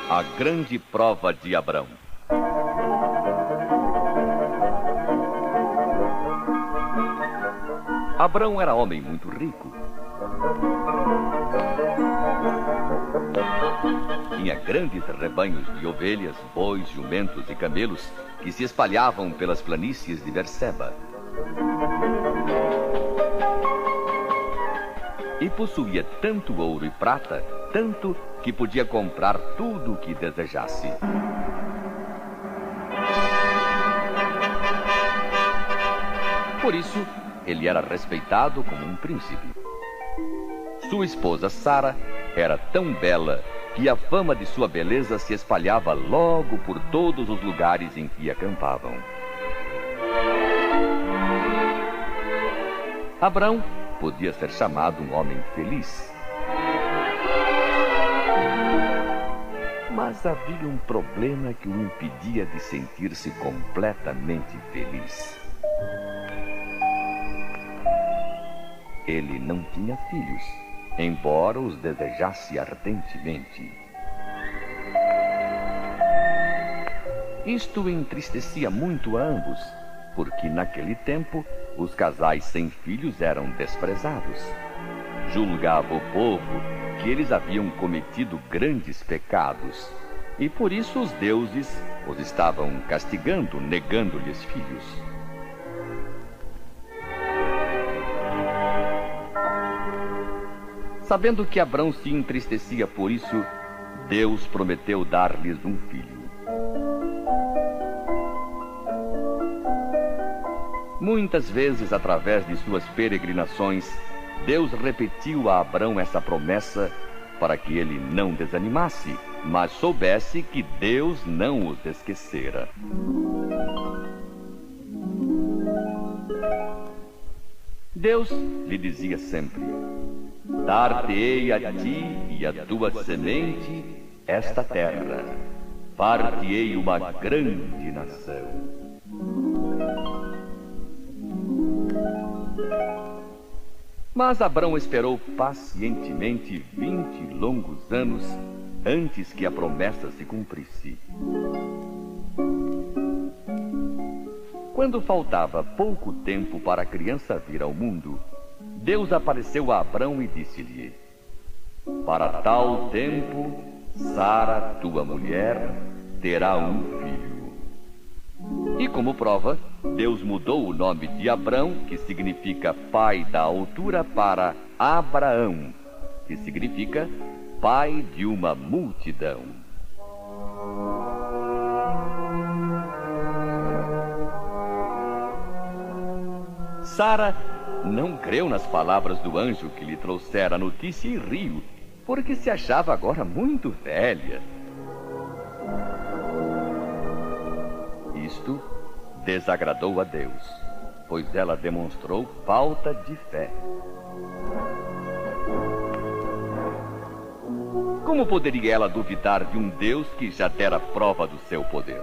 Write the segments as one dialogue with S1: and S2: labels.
S1: A grande prova de Abrão. Abrão era homem muito rico. Tinha grandes rebanhos de ovelhas, bois, jumentos e camelos que se espalhavam pelas planícies de Berseba. E possuía tanto ouro e prata, tanto que podia comprar tudo o que desejasse. Por isso, ele era respeitado como um príncipe. Sua esposa Sara era tão bela que a fama de sua beleza se espalhava logo por todos os lugares em que acampavam. Abrão podia ser chamado um homem feliz. Mas havia um problema que o impedia de sentir-se completamente feliz. Ele não tinha filhos, embora os desejasse ardentemente. Isto entristecia muito a ambos, porque naquele tempo os casais sem filhos eram desprezados. Julgava o povo que eles haviam cometido grandes pecados, e por isso os deuses os estavam castigando, negando-lhes filhos. Sabendo que Abrão se entristecia por isso, Deus prometeu dar-lhes um filho. Muitas vezes, através de suas peregrinações, Deus repetiu a Abrão essa promessa para que ele não desanimasse, mas soubesse que Deus não os esquecera. Deus lhe dizia sempre: dar-te-ei a ti e a tua semente esta terra, far-te-ei uma grande nação. Mas Abrão esperou pacientemente 20 longos anos antes que a promessa se cumprisse. Quando faltava pouco tempo para a criança vir ao mundo, Deus apareceu a Abrão e disse-lhe: para tal tempo, Sara, tua mulher, terá um filho. E como prova, Deus mudou o nome de Abrão, que significa pai da altura, para Abraão, que significa pai de uma multidão. Sara não creu nas palavras do anjo que lhe trouxera a notícia e riu, porque se achava agora muito velha. Isto desagradou a Deus, pois ela demonstrou falta de fé. Como poderia ela duvidar de um Deus que já dera prova do seu poder?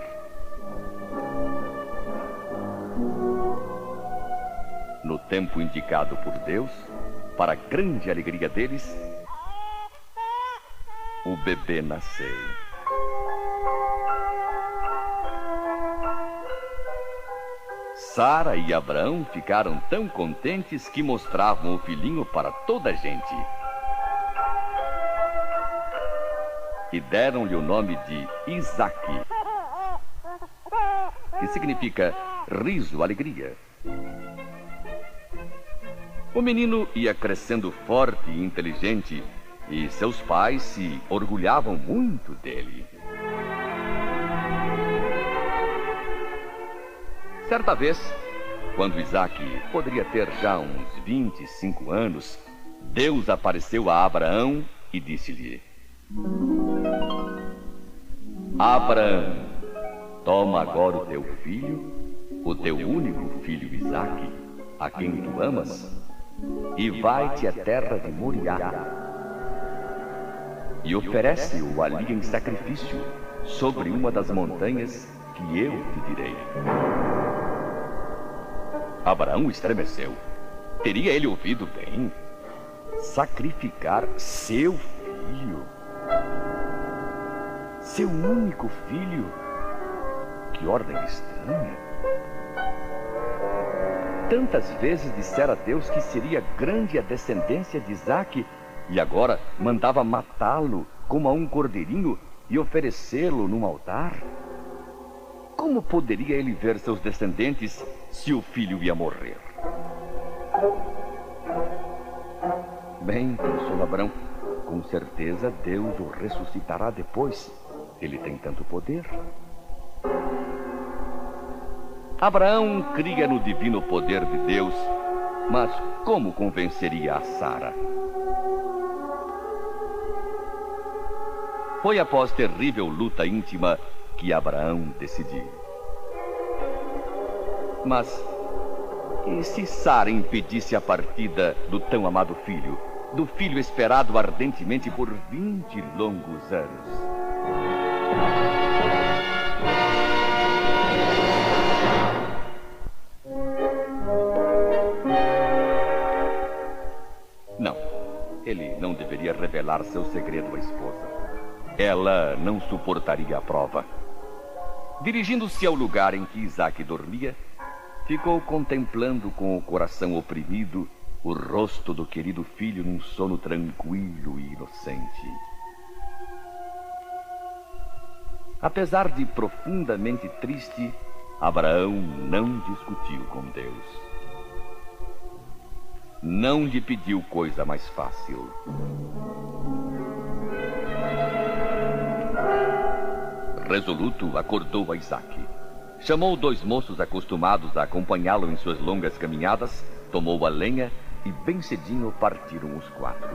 S1: No tempo indicado por Deus, para a grande alegria deles, o bebê nasceu. Sara e Abraão ficaram tão contentes que mostravam o filhinho para toda a gente. E deram-lhe o nome de Isaque, que significa riso, alegria. O menino ia crescendo forte e inteligente, e seus pais se orgulhavam muito dele. Certa vez, quando Isaque poderia ter já uns 25 anos, Deus apareceu a Abraão e disse-lhe: Abraão, toma agora o teu filho, o teu único filho Isaque, a quem tu amas, e vai-te à terra de Moriá, e oferece-o ali em sacrifício sobre uma das montanhas que eu te direi. Abraão estremeceu. Teria ele ouvido bem? Sacrificar seu filho? Seu único filho? Que ordem estranha. Tantas vezes dissera a Deus que seria grande a descendência de Isaque e agora mandava matá-lo como a um cordeirinho e oferecê-lo num altar? Como poderia ele ver seus descendentes se o filho ia morrer? Bem, pensou Abraão, com certeza Deus o ressuscitará depois. Ele tem tanto poder. Abraão cria no divino poder de Deus, mas como convenceria a Sara? Foi após terrível luta íntima que Abraão decidiu. Mas e se Sara impedisse a partida do tão amado filho, do filho esperado ardentemente por 20 longos anos? Não, ele não deveria revelar seu segredo à esposa. Ela não suportaria a prova. Dirigindo-se ao lugar em que Isaque dormia, ficou contemplando com o coração oprimido o rosto do querido filho num sono tranquilo e inocente. Apesar de profundamente triste, Abraão não discutiu com Deus. Não lhe pediu coisa mais fácil. Resoluto, acordou a Isaque. Chamou 2 moços acostumados a acompanhá-lo em suas longas caminhadas, tomou a lenha e bem cedinho partiram os 4.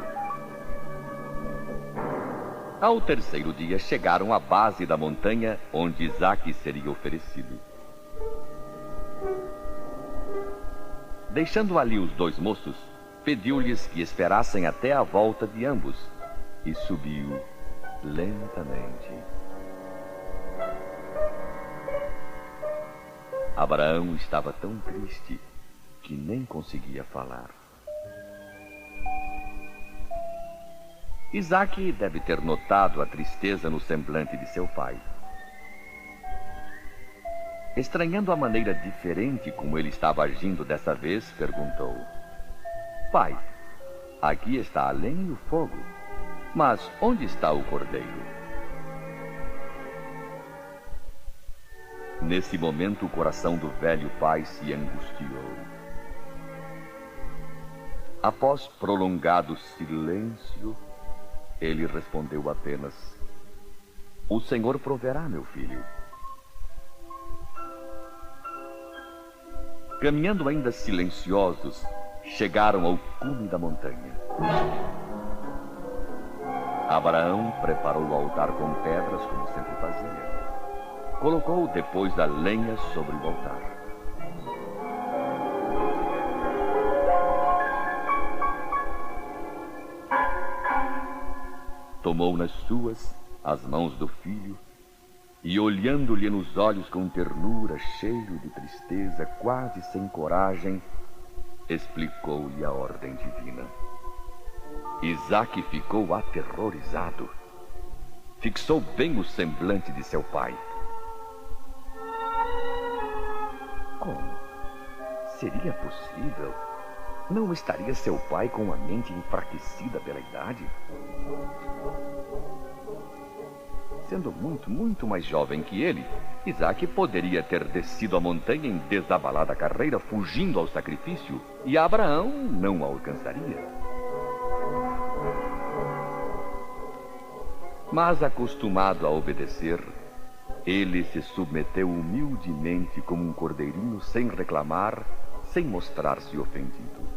S1: Ao 3º dia chegaram à base da montanha onde Isaque seria oferecido. Deixando ali os 2 moços, pediu-lhes que esperassem até a volta de ambos e subiu lentamente. Abraão estava tão triste que nem conseguia falar. Isaque deve ter notado a tristeza no semblante de seu pai. Estranhando a maneira diferente como ele estava agindo dessa vez, perguntou: Pai, aqui está a lenha e o fogo, mas onde está o cordeiro? Nesse momento, o coração do velho pai se angustiou. Após prolongado silêncio, ele respondeu apenas: O Senhor proverá, meu filho. Caminhando ainda silenciosos, chegaram ao cume da montanha. Abraão preparou o altar com pedras, como sempre fazia. Colocou depois a lenha sobre o altar. Tomou nas suas as mãos do filho e, olhando-lhe nos olhos com ternura, cheio de tristeza, quase sem coragem, explicou-lhe a ordem divina. Isaque ficou aterrorizado. Fixou bem o semblante de seu pai. Como? Seria possível? Não estaria seu pai com a mente enfraquecida pela idade? Sendo muito mais jovem que ele, Isaque poderia ter descido a montanha em desabalada carreira, fugindo ao sacrifício, e Abraão não o alcançaria. Mas, acostumado a obedecer, ele se submeteu humildemente como um cordeirinho, sem reclamar, sem mostrar-se ofendido.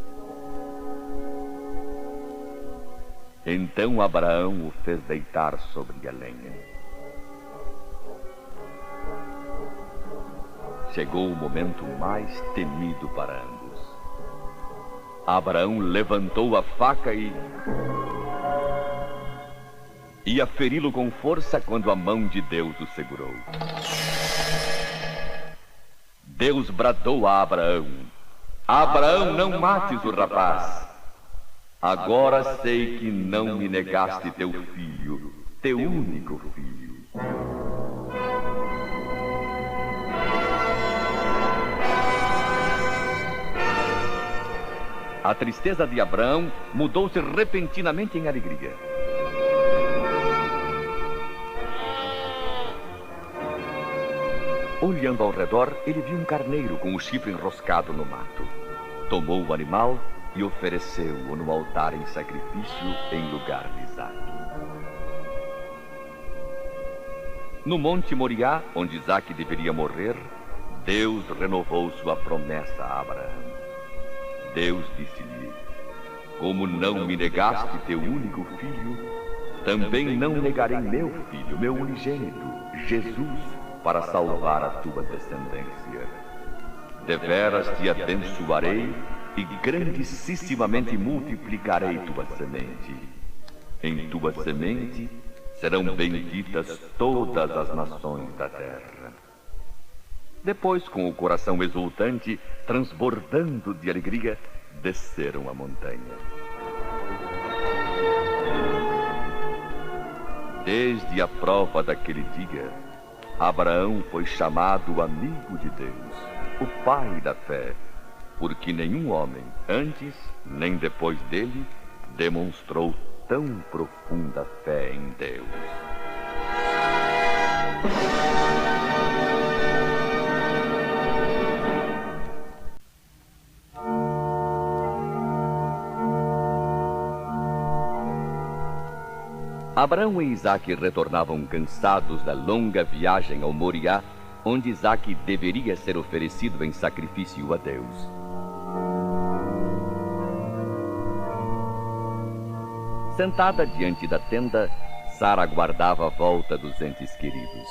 S1: Então Abraão o fez deitar sobre a lenha. Chegou o momento mais temido para ambos. Abraão levantou a faca e ia feri-lo com força quando a mão de Deus o segurou. Deus bradou a Abraão: Abraão, não mates o rapaz. Agora sei que não me negaste teu filho, teu único filho. A tristeza de Abraão mudou-se repentinamente em alegria. Olhando ao redor, ele viu um carneiro com o chifre enroscado no mato. Tomou o animal e ofereceu-o no altar em sacrifício em lugar de Isaque. No Monte Moriá, onde Isaque deveria morrer, Deus renovou sua promessa a Abraão. Deus disse-lhe: como não me negaste teu único filho, também não negarei meu filho, meu unigênito, Jesus, para salvar a tua descendência. Deveras te abençoarei e grandissimamente multiplicarei tua semente. Em tua semente serão benditas todas as nações da terra. Depois, com o coração exultante, transbordando de alegria, desceram a montanha. Desde a prova daquele dia, Abraão foi chamado amigo de Deus, o pai da fé, porque nenhum homem, antes nem depois dele, demonstrou tão profunda fé em Deus. Abraão e Isaque retornavam cansados da longa viagem ao Moriá, onde Isaque deveria ser oferecido em sacrifício a Deus. Sentada diante da tenda, Sara aguardava a volta dos entes queridos.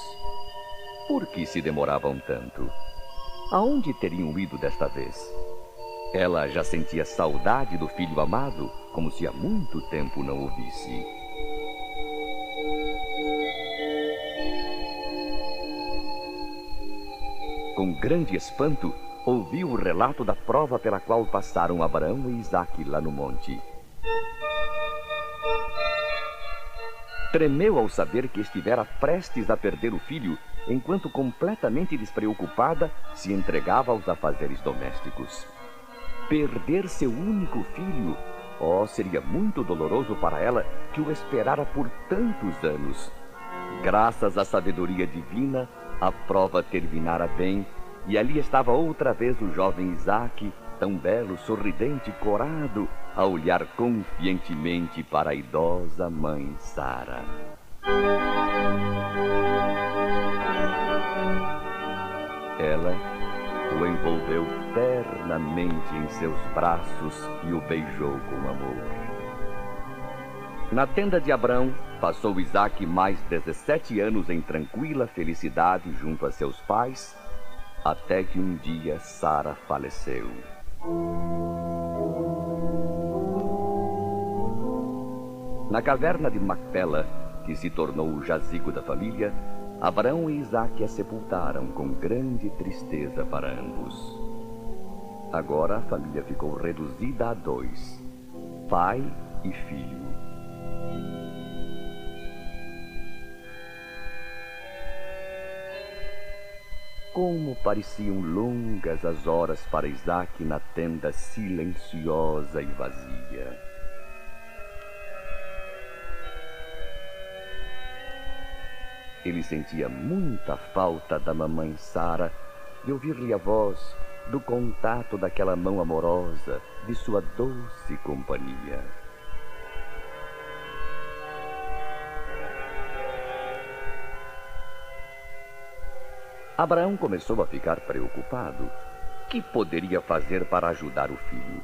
S1: Por que se demoravam tanto? Aonde teriam ido desta vez? Ela já sentia saudade do filho amado, como se há muito tempo não o visse. Com grande espanto, ouviu o relato da prova pela qual passaram Abraão e Isaque lá no monte. Tremeu ao saber que estivera prestes a perder o filho, enquanto completamente despreocupada se entregava aos afazeres domésticos. Perder seu único filho, seria muito doloroso para ela, que o esperara por tantos anos. Graças à sabedoria divina, a prova terminara bem, e ali estava outra vez o jovem Isaque, tão belo, sorridente, corado, a olhar confiantemente para a idosa mãe Sara. Ela o envolveu ternamente em seus braços e o beijou com amor. Na tenda de Abraão, passou Isaque mais 17 anos em tranquila felicidade junto a seus pais, até que um dia Sara faleceu. Na caverna de Macpela, que se tornou o jazigo da família, Abraão e Isaque a sepultaram com grande tristeza para ambos. Agora a família ficou reduzida a 2, pai e filho. Como pareciam longas as horas para Isaque na tenda silenciosa e vazia. Ele sentia muita falta da mamãe Sara, de ouvir-lhe a voz, do contato daquela mão amorosa, de sua doce companhia. Abraão começou a ficar preocupado. Que poderia fazer para ajudar o filho?